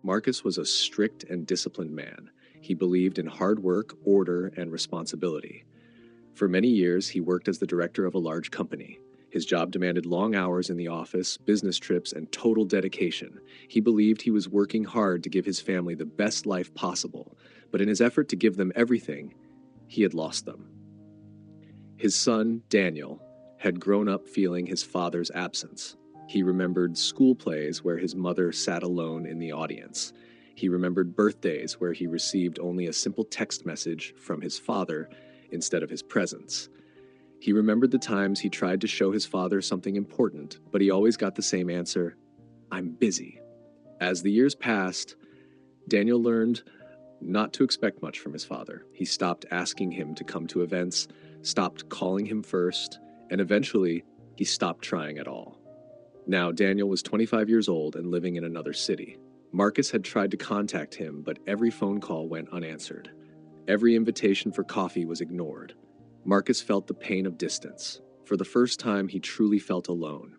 Marcus was a strict and disciplined man. He believed in hard work, order, and responsibility. For many years, he worked as the director of a large company. His job demanded long hours in the office, business trips, and total dedication. He believed he was working hard to give his family the best life possible, but in his effort to give them everything, he had lost them. His son, Daniel, had grown up feeling his father's absence. He remembered school plays where his mother sat alone in the audience. He remembered birthdays where he received only a simple text message from his father instead of his presence. He remembered the times he tried to show his father something important, but he always got the same answer, "I'm busy." As the years passed, Daniel learned not to expect much from his father. He stopped asking him to come to events, stopped calling him first, and eventually, he stopped trying at all. Now, Daniel was 25 years old and living in another city. Marcus had tried to contact him, but every phone call went unanswered. Every invitation for coffee was ignored. Marcus felt the pain of distance. For the first time, he truly felt alone.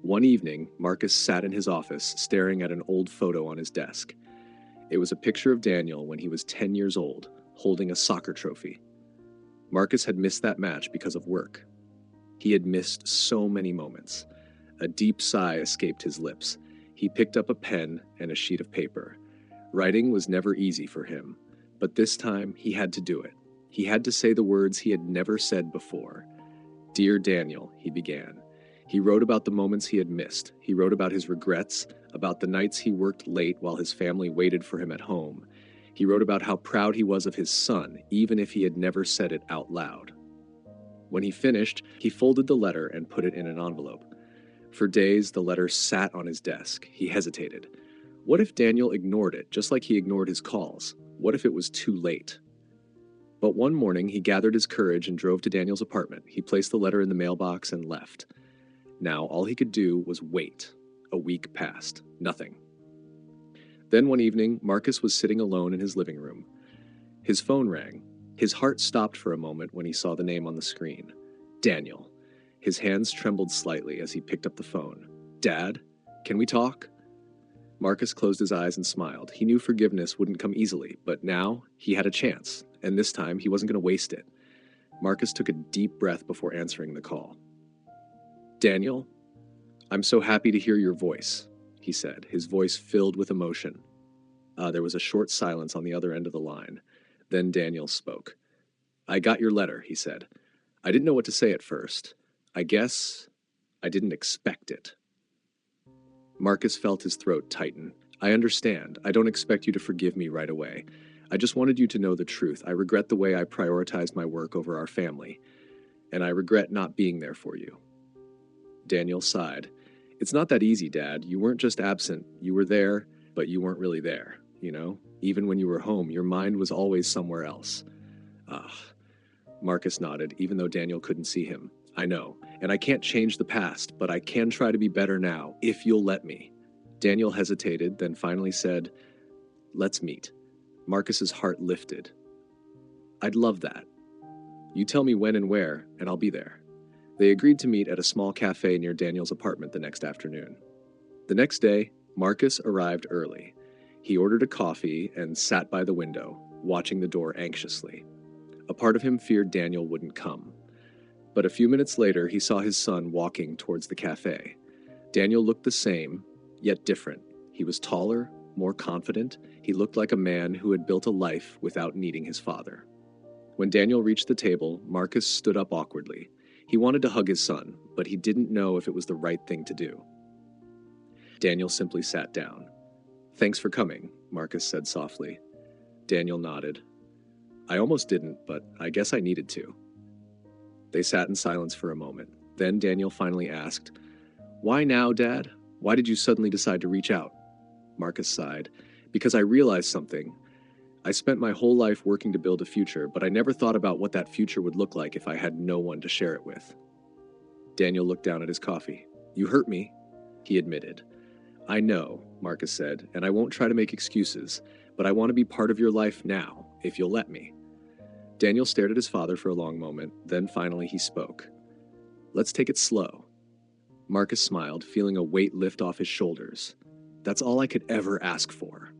One evening, Marcus sat in his office, staring at an old photo on his desk. It was a picture of Daniel when he was 10 years old, holding a soccer trophy. Marcus had missed that match because of work. He had missed so many moments. A deep sigh escaped his lips. He picked up a pen and a sheet of paper. Writing was never easy for him, but this time he had to do it. He had to say the words he had never said before. "Dear Daniel," he began. He wrote about the moments he had missed. He wrote about his regrets, about the nights he worked late while his family waited for him at home. He wrote about how proud he was of his son, even if he had never said it out loud. When he finished, he folded the letter and put it in an envelope. For days, the letter sat on his desk. He hesitated. What if Daniel ignored it, just like he ignored his calls? What if it was too late? But one morning, he gathered his courage and drove to Daniel's apartment. He placed the letter in the mailbox and left. Now, all he could do was wait. A week passed. Nothing. Then one evening, Marcus was sitting alone in his living room. His phone rang. His heart stopped for a moment when he saw the name on the screen. Daniel. His hands trembled slightly as he picked up the phone. "Dad, can we talk?" Marcus closed his eyes and smiled. He knew forgiveness wouldn't come easily, but now he had a chance, and this time he wasn't going to waste it. Marcus took a deep breath before answering the call. "Daniel, I'm so happy to hear your voice," he said, his voice filled with emotion. There was a short silence on the other end of the line. Then Daniel spoke. "I got your letter," he said. "I didn't know what to say at first. I guess I didn't expect it." Marcus felt his throat tighten. "I understand. I don't expect you to forgive me right away. I just wanted you to know the truth. I regret the way I prioritized my work over our family, and I regret not being there for you." Daniel sighed. "It's not that easy, Dad. You weren't just absent. You were there, but you weren't really there, you know? Even when you were home, your mind was always somewhere else." Marcus nodded, even though Daniel couldn't see him. "I know, and I can't change the past, but I can try to be better now, if you'll let me." Daniel hesitated, then finally said, "Let's meet." Marcus's heart lifted. "I'd love that. You tell me when and where, and I'll be there." They agreed to meet at a small cafe near Daniel's apartment the next afternoon. The next day, Marcus arrived early. He ordered a coffee and sat by the window, watching the door anxiously. A part of him feared Daniel wouldn't come. But a few minutes later, he saw his son walking towards the cafe. Daniel looked the same, yet different. He was taller, more confident. He looked like a man who had built a life without needing his father. When Daniel reached the table, Marcus stood up awkwardly. He wanted to hug his son, but he didn't know if it was the right thing to do. Daniel simply sat down. "Thanks for coming," Marcus said softly. Daniel nodded. "I almost didn't, but I guess I needed to." They sat in silence for a moment. Then Daniel finally asked, "Why now, Dad? Why did you suddenly decide to reach out?" Marcus sighed. "Because I realized something. I spent my whole life working to build a future, but I never thought about what that future would look like if I had no one to share it with." Daniel looked down at his coffee. "You hurt me," he admitted. "I know," Marcus said, "and I won't try to make excuses, but I want to be part of your life now, if you'll let me." Daniel stared at his father for a long moment, then finally he spoke. "Let's take it slow." Marcus smiled, feeling a weight lift off his shoulders. That's all I could ever ask for."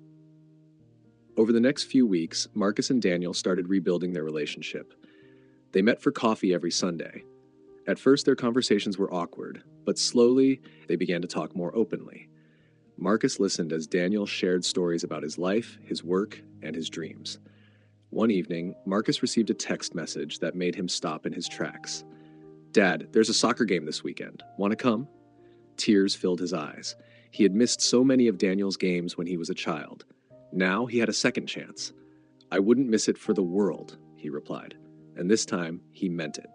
Over the next few weeks, Marcus and Daniel started rebuilding their relationship. They met for coffee every Sunday. At first, their conversations were awkward, but slowly, they began to talk more openly. Marcus listened as Daniel shared stories about his life, his work, and his dreams. One evening, Marcus received a text message that made him stop in his tracks. "Dad, there's a soccer game this weekend. Want to come?" Tears filled his eyes. He had missed so many of Daniel's games when he was a child. Now he had a second chance. "I wouldn't miss it for the world," he replied. And this time, he meant it.